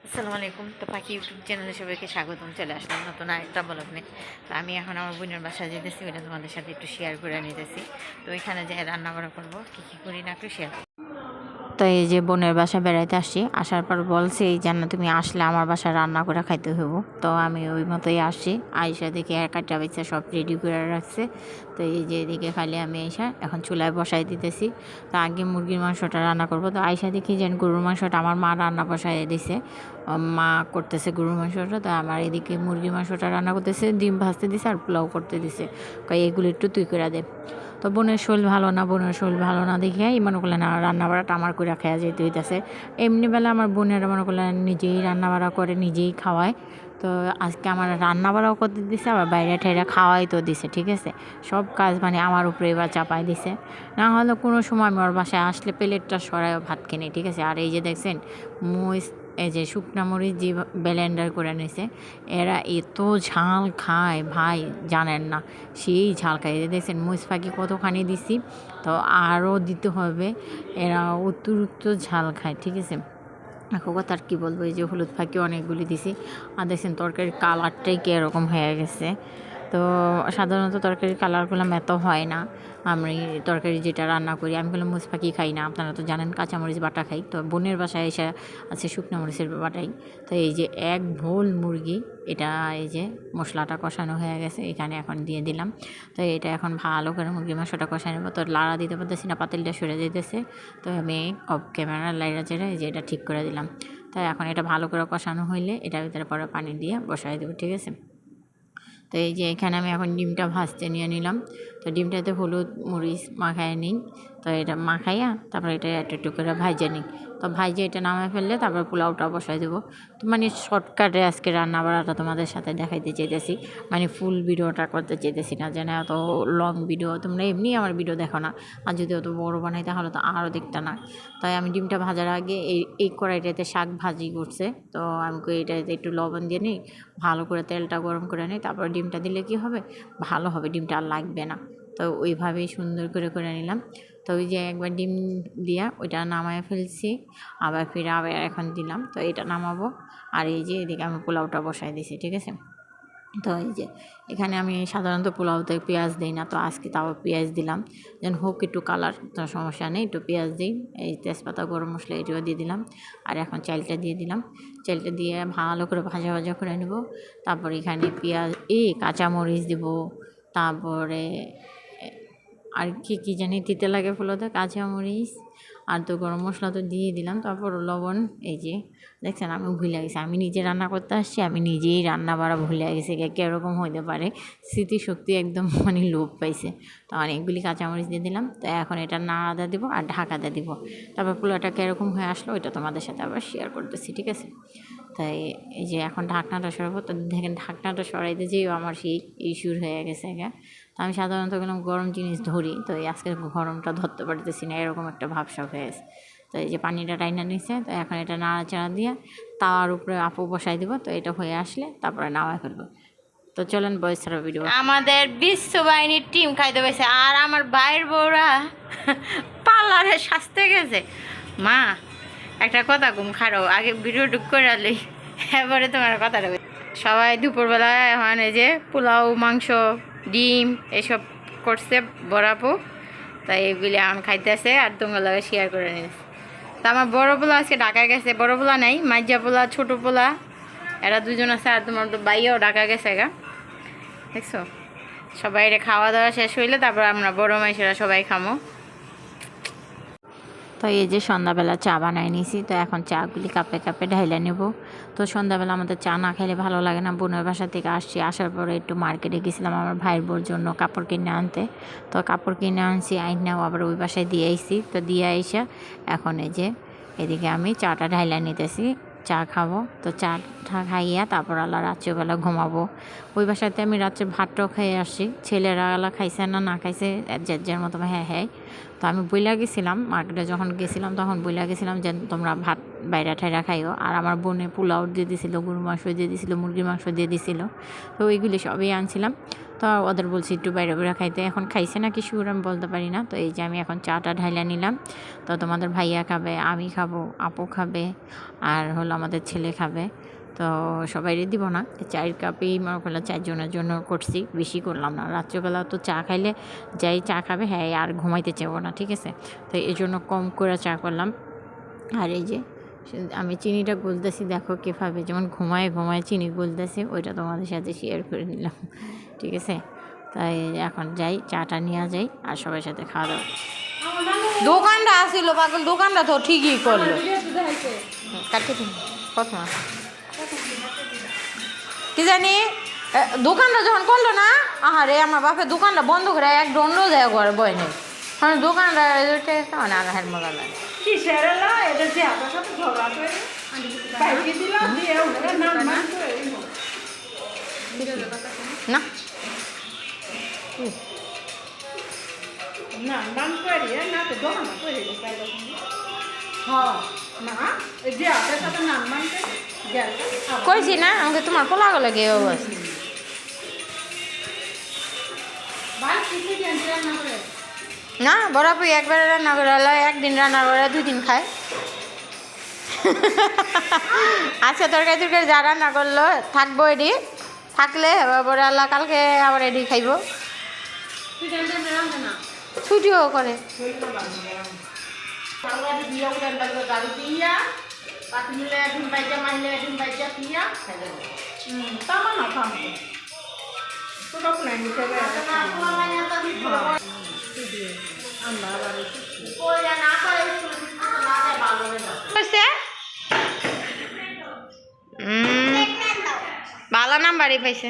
আসসালামু আলাইকুম। তো পাখি ইউটিউব চ্যানেলে সবাইকে স্বাগতম। চলে আসলাম নতুন আরেকটা ব্লগ নিয়ে। তো আমি এখন আমার বোনের বাসায় যেতেছি, ওইটা তোমাদের সাথে একটু শেয়ার করে নিতেছি। তো ওইখানে যে রান্না বান্না করবো, কী কী করি না একটু শেয়ার। তো এই যে বোনের বাসায় বেড়াইতে আসছি, আসার পর বলছে এই যেন তুমি আসলে আমার বাসায় রান্না করে খাইতে হইব। তো আমি ওই মতোই আসছি, আইসা দেখি একটা বেচা সব রেডি করে রাখছে। তো এই যে এদিকে খালি আমি আইসা এখন চুলায় বসাই দিতেছি। তো আগে মুরগির মাংসটা রান্না করব। তো আইসা দেখি যেন গরুর মাংসটা আমার মা রান্না বসাই দিছে, মা করতেছে গরুর মাংসটা। তো আমার এদিকে মুরগির মাংসটা রান্না করতেছে, ডিম ভাজতে দিছে আর পোলাও করতে দিছে। এগুলো একটু তুই করে দে। তো বোনের শরীর ভালো না, বোনের শরীর ভালো না দেখে মনে করলেন না রান্না বাড়াটা আমার করে খেয়া যেতে হইতেছে। এমনি বেলা আমার বোনেরা মনে করলেন নিজেই রান্না বাড়া করে নিজেই খাওয়ায়। তো আজকে আমার রান্না বাড়াও করতে দিছে, আবার বাইরে ঠাইরে খাওয়াই তো দিছে। ঠিক আছে, সব কাজ মানে আমার উপরে এবার চাপাই দিছে। না হলে কোনো সময় আমি ওর বাসায় আসলে প্লেটটা সরাই ভাত কিনি। ঠিক আছে, আর এই যে দেখছেন মরিচ, এই যে শুকনা মরিচ যে ব্লেন্ডার করে নিছে, এরা এত ঝাল খায় ভাই জানেন না, সেই ঝাল খায়। এই দেখছেন মরিচ ফাঁকি কতখানি দিছি, তো আরও দিতে হবে। এরা অতিরিক্ত ঝাল খায়। ঠিক আছে, এখন কথা আর কী বলবো, এই যে হলুদ ফাঁকি অনেকগুলি দিছি। আর দেখছেন তরকারির কালারটাই কীরকম হয়ে গেছে। তো সাধারণত তরকারির কালারগুলো এত হয় না। আমি তরকারি যেটা রান্না করি, আমি বললাম মরিচ পাখি খাই না, আপনারা তো জানেন কাঁচামরিচ বাটা খাই। তো বোনের বাসায় এসে আছে শুকনো মরিচের বাটাই। তো এই যে এক ভোল মুরগি, এটা এই যে মশলাটা কষানো হয়ে গেছে, এখানে এখন দিয়ে দিলাম। তো এটা এখন ভালো করে মুরগির মাংসটা কষাই নেবো। তো লাড়া দিতে পারতেছি না, পাতিলটা সরে যেতেছে। তো আমি অফ ক্যামেরা লাইরা চেড়ে এই যে এটা ঠিক করে দিলাম। তাই এখন এটা ভালো করে কষানো হইলে এটার ভিতরে পরে পানি দিয়ে বসাই দেবো। ঠিক আছে, তো এই যে এখানে আমি এখন ডিমটা ভাজতে নিয়ে নিলাম। তো ডিমটাতে হলুদ মরিচ মাখায় নিই। তো এটা মাখাইয়া তারপরে এটা একটু একটু করে ভাইজে নিই। তো ভাইজে এটা নামায় ফেললে তারপর পোলাওটা বসাই দেবো। তো মানে শর্টকাটে আজকে রান্না বাড়াটা তোমাদের সাথে দেখাইতে চাইতেছি, মানে ফুল ভিডিওটা করতে চাইতেছি না, যেন এত লং ভিডিও তোমরা এমনি আমার ভিডিও দেখো না, আর যদি অত বড়ো বানাই তাহলে তো আরও দেখতে না। তাই আমি ডিমটা ভাজার আগে এই কড়াইটাতে শাক ভাজি করছে। তো আমি এটাতে একটু লবণ দিয়ে নিই, ভালো করে তেলটা গরম করে নিই, তারপর ডিমটা দিলে কি হবে, ভালো হবে, ডিমটা আর লাগবে না। তো ওইভাবেই সুন্দর করে করে নিলাম। তো ওই যে একবার ডিম দিয়া ওইটা নামায় ফেলছি, আবার ফিরে আবার এখন দিলাম। তো এটা নামাবো, আর এই যে এদিকে আমি পোলাওটা বসাই দিছি। ঠিক আছে, তো এই যে এখানে আমি সাধারণত পোলাওতে পেঁয়াজ দিই না, তো আজকে তাও পেঁয়াজ দিলাম, যেন হোক একটু কালার, তো সমস্যা নেই, একটু পেঁয়াজ দিই। এই তেজপাতা গরম মশলা এটিও দিয়ে দিলাম, আর এখন চালটা দিয়ে দিলাম। চালটা দিয়ে ভালো করে ভাজা ভাজা করে নেব। তারপর এখানে পেঁয়াজ কাঁচামরিচ দিব, তারপরে আর কি কি জানি দিতে লাগে ফুলোতে, কাঁচামরিচ আর তো গরম মশলা তো দিয়ে দিলাম, তারপর লবণ। এই যে দেখছেন আমি ভুলে গেছি, আমি নিজে রান্না করতে আসছি, আমি নিজেই রান্না বাড়া ভুলে গেছি। কীরকম হইতে পারে, স্মৃতিশক্তি একদম মানে লোপ পাইছে। তো অনেকগুলি কাঁচামরিচ দিয়ে দিলাম। তো এখন এটা নাড়া দিব আর ঢাকাতে দিব। তারপর পোলাওটা কীরকম হয়ে আসলো ওইটা তোমাদের সাথে আবার শেয়ার করতেছি। ঠিক আছে, তাই এই যে এখন ঢাকনাটা সরাবো। তো দেখেন ঢাকনাটা সরাইতে যেয়েও আমার সেই ইস্যুর হয়ে গেছে গা। তো আমি সাধারণত কোনো গরম জিনিস ধরি, তো এই আজকে গরমটা ধরতে পারতেছি না, এরকম একটা ভাবসাব হয়ে গেছে। তো এই যে পানিটা টাইনা নিচ্ছে, তো এখন এটা নাড়াচাড়া দিয়ে তাওয়ার উপরে আপু বসাই দিব। তো এটা হয়ে আসলে তারপরে নামায় ফেলবো। তো চলেন বয়স ছাড়া ভিডিও। আমাদের বিশ্ববাহিনীর টিম খাইতে পাইছে, আর আমার ভাইয়ের বউরা পার্লারে সাজতে গেছে। মা একটা কথা কম খারো, আগে ভিডিও টুক করে আলি, এবারে তোমার কথাটা। সবাই দুপুরবেলা এখন এই যে পোলাও মাংস ডিম এসব করছে বড়াপু, তাই এগুলি এখন খাইতেছে আর তোমার লাগে শেয়ার করে নিয়েছে। তা আমার বড় পোলা আজকে ঢাকা গেছে, বড় পোলা নাই, মাইজা পোলা ছোটো পোলা এরা দুজন আছে, আর তোমার তো বাইয়াও ঢাকা গেছে গা। দেখছো, সবাই খাওয়া দাওয়া শেষ হইলে তারপর আমরা বড় মাইসেরা সবাই খামো। তো এই যে সন্ধ্যাবেলা চা বানাই নিয়েছি, তো এখন চাগুলি কাপে কাপে ঢাইলে নেব। তো সন্ধ্যাবেলা আমাদের চা না খেলে ভালো লাগে না। বোনের বাসা থেকে আসছি, আসার পরে একটু মার্কেটে গেছিলাম আমার ভাইয়ের বোর জন্য কাপড় কিনে আনতে। তো কাপড় কিনে আনছি, আইনাও আবার ওই বাসায় দিয়ে আইছি। তো দিয়ে আইসা এখন এই যে এদিকে আমি চাটা ঢাইলা নিতেছি, চা খাবো। তো চাটা খাইয়া তারপর আল্লাহ রাত্রেবেলা ঘুমাবো। ওই বাসাতে আমি রাত্রে ভাতটাও খেয়ে আসছি, ছেলেরা আলা খাইছে না খাইছে যার যার মতো, হ্যাঁ হ্যাঁ। তো তো আমি বইলা গেছিলাম মার্কেটে, যখন গেছিলাম তখন বইলা গেছিলাম যে তোমরা ভাত বাইরা ঠাইরা খাইও। আর আমার বোনে পোলাও দিয়ে দিয়েছিলো, গরুর মাংস দিয়ে দিয়েছিলো, মুরগির মাংস দিয়ে দিয়েছিলো। তো ওইগুলি সবই আনছিলাম। তো ওদের বলছি একটু বাইরে বাইরে খাইতে, এখন খাইছে না কি শুরু আমি বলতে পারি না। তো এই যে আমি এখন চাটা ঢাইলা নিলাম। তো তোমাদের ভাইয়া খাবে, আমি খাবো, আপু খাবে, আর হলো আমাদের ছেলে খাবে। তো সবাইরে দিব না, চায়ের কাপেই মনে করলাম 4 জনের জন্য করছি, বেশি করলাম না। রাত্রেবেলা তো চা খাইলে যাই চা খাবে হ্যাঁ আর ঘুমাইতে চাইবো না, ঠিক আছে। তো এই জন্য কম করে চা করলাম। আর এই যে আমি চিনিটা গুলতেছি, দেখো কীভাবে যেমন ঘুমায় ঘুমায় চিনি গুলতেছি, ওইটা তোমাদের সাথে শেয়ার করে নিলাম, ঠিক আছে। তাই এখন যাই চাটা নিয়ে যাই আর সবার সাথে খাওয়া দাওয়া। দোকানটা আসিল পাগল, দোকানটা তো ঠিকই করলো। কাটতে কত মাস কি জানি দোকানটা যখন করলো না, আহারে আমার বাপের দোকানটা বন্ধ করে এক দণ্ড দেয় ঘরে বয় নেই। মানে দোকানটা মানে আঘাত মজা লাগে না কইছি না আমাকে তোমার পোলাগো লাগে অবস্থা। না বরাবরই একবার রান্না করে একদিন রান্না করে 2 দিন খায়। আজকে তরকারি টরকারি যা রান্না করলো থাকবো, এডি থাকলে বড় আল্লাহ কালকে আবার এডি খাইব। ছুটিও করে ভালো নাম্বারই পাইছে।